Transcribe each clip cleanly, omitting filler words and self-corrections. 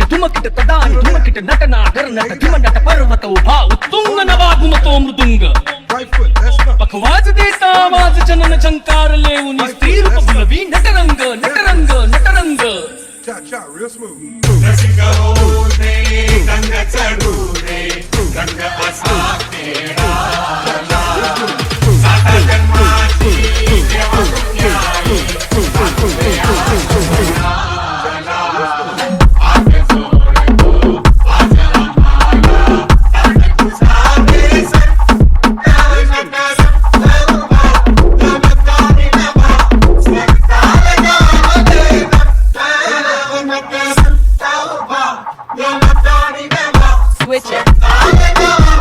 धुमकिट तदानी धुमकिट नटना गरनट धुमनट पर्वत उभा उत्तुंग नवागुमतो मृदुंग पखवाज देता आवाज जनन झंकार लेऊन स्त्री रूप भुलवी Natarang Natarang Natarang Cha-cha, real smooth. रसिक हो दे गंग चढू दे गंग असा तेरा साता जन्माची देवा पुण्याई सातुले आशोरा आगे सोडतो आज आम्हाला ताट तुझा देसन नगर नवा नमकारी नवा स्वताला गावदे Switch it.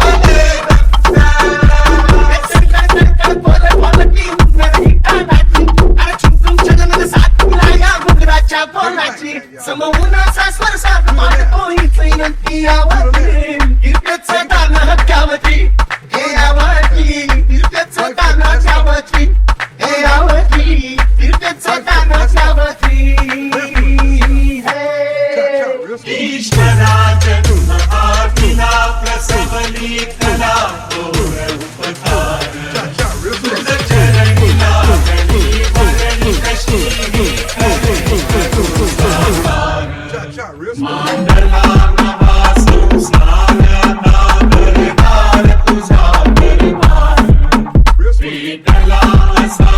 प्रसवली कला उपकार तुझ चरणी लागली वरणी कशी मांडला नवा संसार नागरदार तुझा दरबार भेटला असा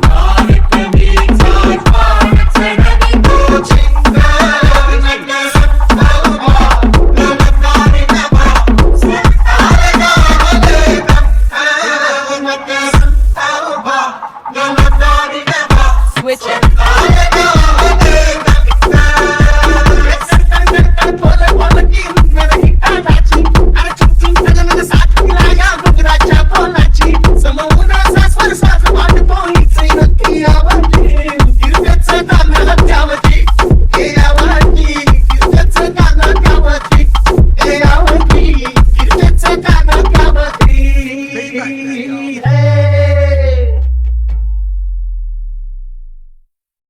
नारक मीचा पार चढली तो चिंत नगर Switch it.